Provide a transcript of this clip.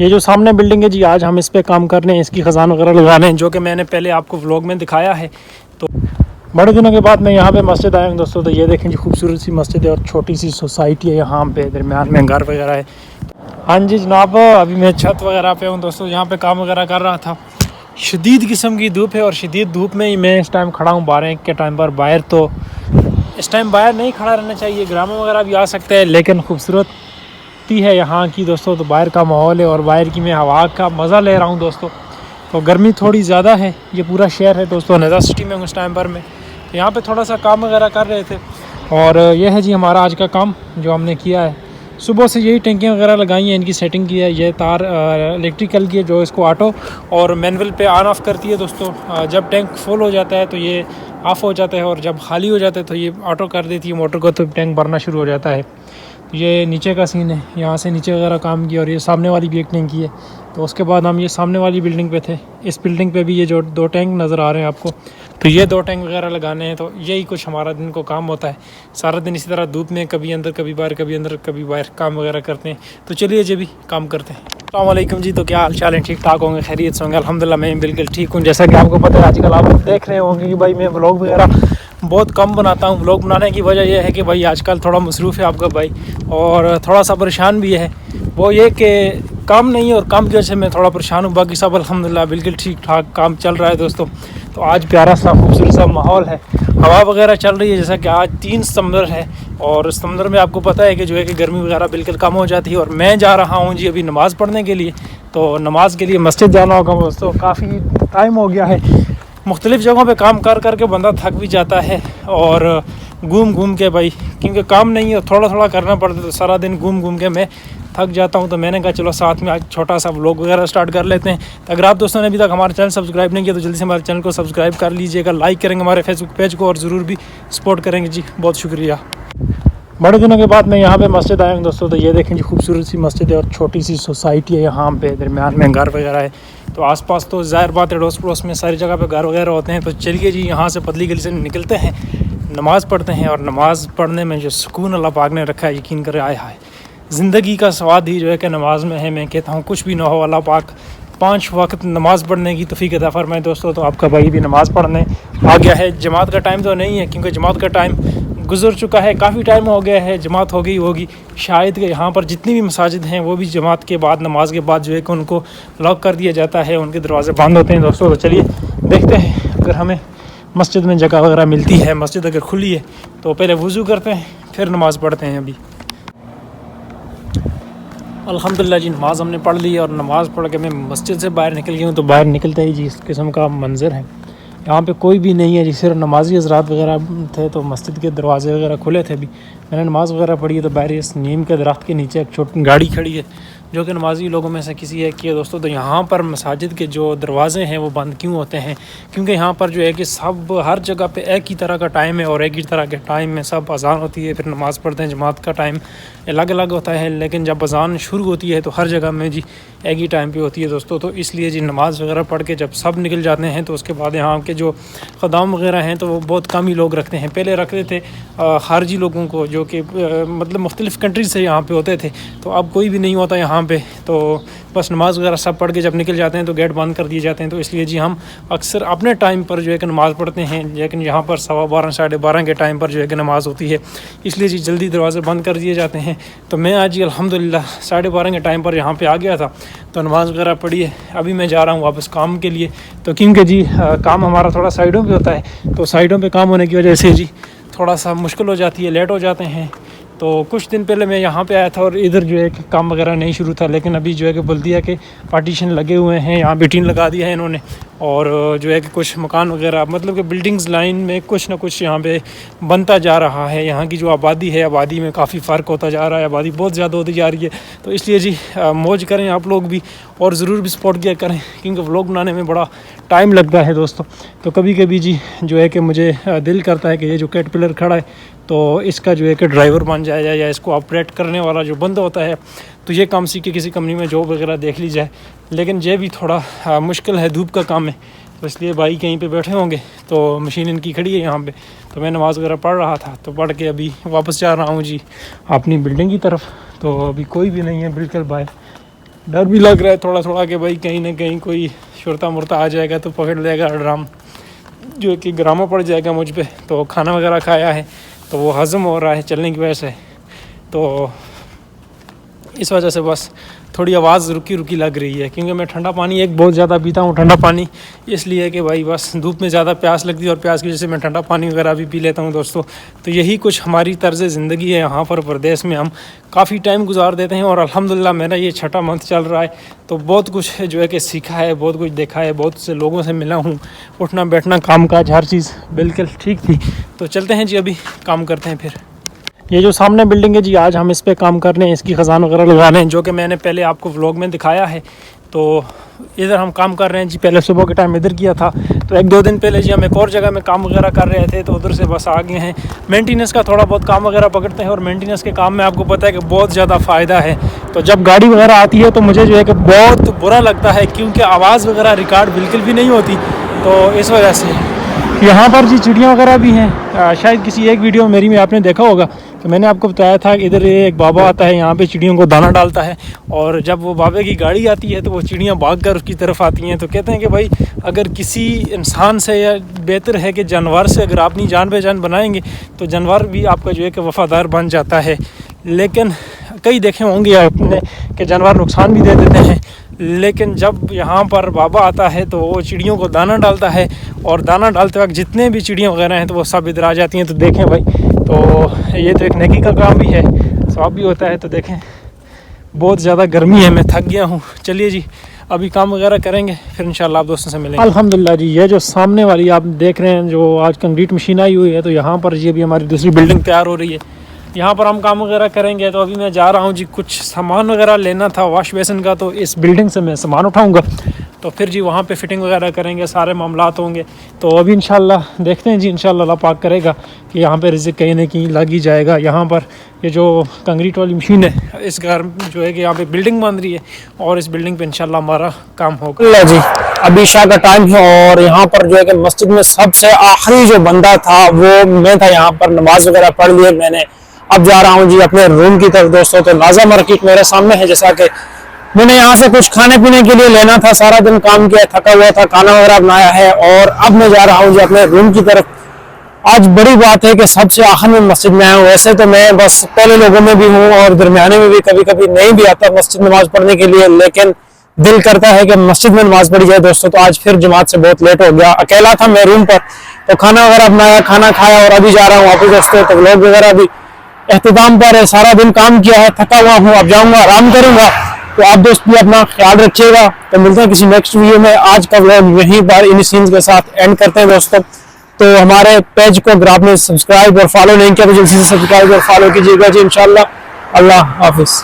ये जो सामने बिल्डिंग है जी, आज हम इस पे काम कर रहे हैं, इसकी खजान वगैरह लगाने हैं, जो कि मैंने पहले आपको व्लॉग में दिखाया है। तो बड़े दिनों के बाद मैं यहाँ पे मस्जिद आया हूँ दोस्तों। तो ये देखें जी, खूबसूरत सी मस्जिद है और छोटी सी सोसाइटी है, यहाँ पे दरमियान में घर वगैरह है। हाँ जी जनाब, अभी मैं छत वगैरह पे हूँ दोस्तों, यहाँ पे काम वगैरह कर रहा था। शदीद किस्म की धूप है और शदीद धूप में ही मैं इस टाइम खड़ा हूँ 12 के टाइम पर बाहर। तो इस टाइम बाहर नहीं खड़ा रहना चाहिए, ग्रामीण वगैरह भी आ सकते हैं, लेकिन खूबसूरत है यहाँ की दोस्तों। तो बाहर का माहौल है और बाहर की मैं हवा का मज़ा ले रहा हूँ दोस्तों। तो गर्मी थोड़ी ज़्यादा है, ये पूरा शहर है दोस्तों, नज़र सिटी में उस टाइम पर मैं तो यहाँ पे थोड़ा सा काम वगैरह कर रहे थे। और ये है जी हमारा आज का काम जो हमने किया है। सुबह से यही टंकियाँ वगैरह लगाई हैं, इनकी सेटिंग की है। ये तार इलेक्ट्रिकल की है जो इसको ऑटो और मैनुअल पे ऑन ऑफ़ करती है दोस्तों। जब टैंक फुल हो जाता है तो ये ऑफ़ हो जाता है और जब खाली हो जाता है तो ये ऑटो कर देती है मोटर को, तो टैंक भरना शुरू हो जाता है। ये नीचे का सीन है, यहाँ से नीचे वगैरह काम किया। और ये सामने वाली भी एक टैंकी है। तो उसके बाद हम ये सामने वाली बिल्डिंग पे थे, इस बिल्डिंग पे भी ये जो 2 टैंक नज़र आ रहे हैं आपको, तो ये 2 टैंक वगैरह लगाने हैं। तो यही कुछ हमारा दिन को काम होता है, सारा दिन इसी तरह धूप में कभी अंदर कभी बाहर, कभी अंदर कभी बाहर काम वगैरह करते हैं। तो चलिए जी भी काम करते हैं। अस्सलाम वालेकुम जी, तो क्या हाल चाल है? ठीक ठाक होंगे, खैरियत से होंगे? अल्हम्दुलिल्लाह मैं बिल्कुल ठीक हूँ। जैसा कि आपको पता है आजकल आप देख रहे होंगे कि भाई मैं व्लॉग वगैरह बहुत कम बनाता हूँ। व्लॉग बनाने की वजह यह है कि भाई आजकल थोड़ा मसरूफ़ है आपका भाई, और थोड़ा सा परेशान भी है। वो ये कि काम नहीं है और काम की वजह से मैं थोड़ा परेशान हूँ। बाकी सब अल्हम्दुलिल्लाह बिल्कुल ठीक ठाक काम चल रहा है दोस्तों। तो आज प्यारा सा खूबसूरत सा माहौल है, हवा वगैरह चल रही है। जैसा कि आज 3 सितंबर है और सितंबर में आपको पता है कि जो है कि गर्मी वगैरह बिल्कुल कम हो जाती है। और मैं जा रहा हूँ जी अभी नमाज़ पढ़ने के लिए। तो नमाज़ के लिए मस्जिद जाना होगा दोस्तों, काफ़ी टाइम हो गया है। मुख्तलिफ़ जगहों पे काम कर कर के बंदा थक भी जाता है और घूम घूम के भाई, क्योंकि काम नहीं है थोड़ा थोड़ा करना पड़ता है, तो सारा दिन घूम घूम के मैं थक जाता हूं। तो मैंने कहा चलो साथ में आज छोटा सा व्लॉग वगैरह स्टार्ट कर लेते हैं। तो अगर आप दोस्तों ने अभी तक हमारा चैनल सब्सक्राइब नहीं किया तो जल्दी से हमारे चैनल को सब्सक्राइब कर लीजिएगा, लाइक करेंगे हमारे फेसबुक पेज को और ज़रूर भी सपोर्ट करेंगे जी, बहुत शुक्रिया। बड़े दिनों के बाद मैं यहाँ पे मस्जिद आया हूँ दोस्तों। तो ये देखें जी, खूबसूरत सी मस्जिद है और छोटी सी सोसाइटी है, यहाँ पे दरमियान में घर वगैरह है। तो आसपास तो ज़ाहिर बात है अड़ोस पड़ोस में सारी जगह पे घर वगैरह होते हैं। तो चलिए जी यहाँ से पतली गली से निकलते हैं, नमाज़ पढ़ते हैं। और नमाज़ पढ़ने में जो सुकून अल्लाह पाक ने रखा है, यकीन करें आए हाय, ज़िंदगी का स्वाद ही जो है कि नमाज में है। मैं कहता हूँ कुछ भी ना हो, अल्लाह पाक 5 वक्त नमाज़ पढ़ने की तौफीक अता फरमाए दोस्तों। तो आपका भाई भी नमाज़ पढ़ने आ गया है। जमात का टाइम तो नहीं है क्योंकि जमात का टाइम गुजर चुका है, काफ़ी टाइम हो गया है, जमात हो गई होगी शायद कि यहाँ पर जितनी भी मसाजिद हैं वो भी जमात के बाद, नमाज के बाद जो है कि उनको लॉक कर दिया जाता है, उनके दरवाज़े बंद होते हैं दोस्तों। तो चलिए देखते हैं अगर हमें मस्जिद में जगह वगैरह मिलती है। मस्जिद अगर खुली है तो पहले वज़ू करते हैं फिर नमाज़ पढ़ते हैं। अभी अल्हम्दुलिल्लाह जी नमाज़ हमने पढ़ ली और नमाज़ पढ़ के मैं मस्जिद से बाहर निकल गया हूँ। तो बाहर निकलते ही जी इस किस्म का मंज़र है, यहाँ पे कोई भी नहीं है जी, सिर्फ नमाजी हज़रात वगैरह थे। तो मस्जिद के दरवाजे वगैरह खुले थे, अभी मैंने नमाज़ वगैरह पढ़ी है। तो बाहर इस नीम के दरख्त के नीचे एक छोटी गाड़ी खड़ी है जो कि नमाजी लोगों में से किसी एक की है दोस्तों। तो यहाँ पर मसाजिद के जो दरवाजे हैं वो बंद क्यों होते हैं? क्योंकि यहाँ पर जो है कि सब हर जगह पे एक ही तरह का टाइम है और एक ही तरह के टाइम में सब अज़ान होती है, फिर नमाज़ पढ़ते हैं। जमात का टाइम अलग अलग होता है, लेकिन जब अज़ान शुरू होती है तो हर जगह में जी एक ही टाइम पे होती है दोस्तों। तो इसलिए जी नमाज़ वगैरह पढ़ के जब सब निकल जाते हैं तो उसके बाद यहाँ के जो ख़दाम वगैरह हैं तो वो बहुत कम ही लोग रखते हैं। पहले रखते थे खारजी लोगों को जो कि मतलब मुख्तलिफ़ कंट्रीज से यहाँ पे होते थे, तो अब कोई भी नहीं होता यहाँ पे। तो बस नमाज़ वगैरह सब पढ़ के जब निकल जाते हैं तो गेट बंद कर दिए जाते हैं। तो इसलिए जी हम अक्सर अपने टाइम पर जो है कि नमाज़ पढ़ते हैं, लेकिन यहाँ पर 12:15 साढ़े 12 के टाइम पर जो है कि नमाज़ होती है, इसलिए जी जल्दी दरवाज़े बंद कर दिए जाते हैं। तो मैं आज जी अल्हम्दुलिल्लाह 12:30 के टाइम पर यहाँ पे आ गया था, तो नमाज़ वगैरह पढ़ी है। अभी मैं जा रहा हूँ वापस काम के लिए। तो क्योंकि जी काम हमारा थोड़ा साइडों पे होता है, तो साइडों पे काम होने की वजह से जी थोड़ा सा मुश्किल हो जाती है, लेट हो जाते हैं। तो कुछ दिन पहले मैं यहाँ पे आया था और इधर जो है कि काम वगैरह नहीं शुरू था, लेकिन अभी जो है कि बल्दिया के पार्टीशन लगे हुए हैं, यहाँ पे टीन लगा दिया है इन्होंने। और जो है कि कुछ मकान वगैरह मतलब कि बिल्डिंग्स लाइन में कुछ ना कुछ यहाँ पे बनता जा रहा है। यहाँ की जो आबादी है, आबादी में काफ़ी फ़र्क होता जा रहा है, आबादी बहुत ज़्यादा होती जा रही है। तो इसलिए जी मौज करें आप लोग भी और ज़रूर भी सपोर्ट किया करें, क्योंकि व्लॉग बनाने में बड़ा टाइम लगता है दोस्तों। तो कभी कभी जी जो है कि मुझे दिल करता है कि ये जो कैटरपिलर खड़ा है तो इसका जो है कि ड्राइवर बन जाए या इसको ऑपरेट करने वाला जो बंदा होता है, तो ये काम सीख के किसी कंपनी में जॉब वगैरह देख ली जाए। लेकिन ये भी थोड़ा मुश्किल है, धूप का काम है, तो इसलिए भाई कहीं पे बैठे होंगे। तो मशीन इनकी खड़ी है यहाँ पे, तो मैं नमाज़ वगैरह पढ़ रहा था, तो पढ़ के अभी वापस जा रहा हूँ जी अपनी बिल्डिंग की तरफ। तो अभी कोई भी नहीं है बिल्कुल बाहर, डर भी लग रहा है थोड़ा थोड़ा कि भाई कहीं ना कहीं कोई शुरता मुर्ता आ जाएगा तो पकड़ लेगा, ड्राम जो कि ग्रामों पड़ जाएगा मुझ पे। तो खाना वगैरह खाया है तो वो हज़म हो रहा है चलने की वजह से, तो इस वजह से बस थोड़ी आवाज़ रुकी रुकी लग रही है। क्योंकि मैं ठंडा पानी एक बहुत ज़्यादा पीता हूँ, ठंडा पानी इसलिए कि भाई बस धूप में ज़्यादा प्यास लगती है और प्यास की वजह से मैं ठंडा पानी वगैरह भी पी लेता हूँ दोस्तों। तो यही कुछ हमारी तर्ज़ ज़िंदगी है यहाँ पर प्रदेश में, हम काफ़ी टाइम गुजार देते हैं। और अल्हम्दुलिल्लाह मेरा ये छठा मंथ चल रहा है तो बहुत कुछ जो है कि सीखा है, बहुत कुछ देखा है, बहुत से लोगों से मिला हूँ, उठना बैठना काम काज हर चीज़ बिल्कुल ठीक थी। तो चलते हैं जी, अभी काम करते हैं फिर। ये जो सामने बिल्डिंग है जी, आज हम इस पे काम कर रहे हैं, इसकी खजान वगैरह लगा रहे हैं, जो कि मैंने पहले आपको व्लॉग में दिखाया है। तो इधर हम काम कर रहे हैं जी, पहले सुबह के टाइम इधर किया था, तो एक दो दिन पहले जी हम एक और जगह में काम वगैरह कर रहे थे, तो उधर से बस आ गए हैं। मेंटेनेंस का थोड़ा बहुत काम वगैरह पकड़ते हैं और मेंटेनेंस के काम में आपको पता है कि बहुत ज़्यादा फ़ायदा है। तो जब गाड़ी वगैरह आती है तो मुझे जो है कि बहुत बुरा लगता है, क्योंकि आवाज़ वगैरह रिकॉर्ड बिल्कुल भी नहीं होती। तो इस वजह से यहाँ पर जी चिड़ियाँ वगैरह भी हैं। शायद किसी एक वीडियो मेरी में आपने देखा होगा कि मैंने आपको बताया था कि इधर एक बाबा आता है, यहाँ पे चिड़ियों को दाना डालता है, और जब वो बाबे की गाड़ी आती है तो वो चिड़ियाँ भागकर उसकी तरफ आती हैं। तो कहते हैं कि भाई अगर किसी इंसान से, या बेहतर है कि जानवर से अगर अपनी जान पहचान बनाएंगे तो जानवर भी आपका जो है कि वफ़ादार बन जाता है। लेकिन कई देखे होंगे आपने कि जानवर नुकसान भी दे देते हैं, लेकिन जब यहाँ पर बाबा आता है तो वो चिड़ियों को दाना डालता है, और दाना डालते वक्त जितने भी चिड़ियाँ वगैरह हैं तो वो सब इधर आ जाती हैं। तो देखें भाई, तो ये तो एक नेकी का काम भी है, सवाब भी होता है। तो देखें बहुत ज़्यादा गर्मी है, मैं थक गया हूँ। चलिए जी, अभी काम वगैरह करेंगे, फिर इंशाल्लाह आप दोस्तों से मिलेंगे। अल्हम्दुलिल्लाह जी, ये जो सामने वाली आप देख रहे हैं जो आज कंक्रीट मशीन आई हुई है, तो यहाँ पर ये भी हमारी दूसरी बिल्डिंग तैयार हो रही है, यहाँ पर हम काम वगैरह करेंगे। तो अभी मैं जा रहा हूँ जी, कुछ सामान वगैरह लेना था वॉश बेसिन का, तो इस बिल्डिंग से मैं सामान उठाऊँगा, तो फिर जी वहाँ पे फिटिंग वगैरह करेंगे, सारे मामलात होंगे। तो अभी इंशाल्लाह देखते हैं जी, इंशाल्लाह अल्लाह पाक करेगा कि यहाँ पे रिज़्क़ कहीं ना कहीं लग ही जाएगा। यहाँ पर ये जो कंक्रीट वाली मशीन है, इस घर जो है कि यहाँ पे बिल्डिंग बन रही है, और इस बिल्डिंग पे इंशाल्लाह हमारा काम होगा जी। अभी शाह का टाइम है और यहाँ पर जो है कि मस्जिद में सबसे आखिरी जो बंदा था वो मैं था। यहाँ पर नमाज वगैरह पढ़ लिए मैंने, अब जा रहा हूँ जी अपने रूम की तरफ दोस्तों। तो नाजा मार्केट मेरे सामने है, जैसा कि मैंने यहाँ से कुछ खाने पीने के लिए लेना था, सारा दिन काम किया, थका हुआ था, खाना वगैरह बनाया है, और अब मैं जा रहा हूँ जी अपने रूम की तरफ। आज बड़ी बात है कि सबसे आखिर में मस्जिद में आया हूँ। वैसे तो मैं बस पहले लोगों में भी हूँ और दरमियाने में भी कभी कभी नहीं भी आता मस्जिद नमाज पढ़ने के लिए, लेकिन दिल करता है कि मस्जिद में नमाज पढ़ी जाए दोस्तों। तो आज फिर जमात से बहुत लेट हो गया, अकेला था मैं रूम पर, तो खाना वगैरह बनाया, खाना खाया, और अभी जा रहा हूँ वापस दोस्तों। तो व्लॉग वगैरह भी एहतिमाम पर है, सारा दिन काम किया है, थका हुआ हूँ, अब जाऊँगा आराम करूँगा। तो आप दोस्त भी अपना ख्याल रखिएगा। तो मिलते हैं किसी नेक्स्ट वीडियो में। आज का व्लॉग यहीं पर इन सीन्स के साथ एंड करते हैं दोस्तों। तो हमारे पेज को अगर आपने सब्सक्राइब और फॉलो नहीं किया तो जल्दी से सब्सक्राइब और फॉलो कीजिएगा जी इंशाल्लाह। अल्लाह हाफिज़।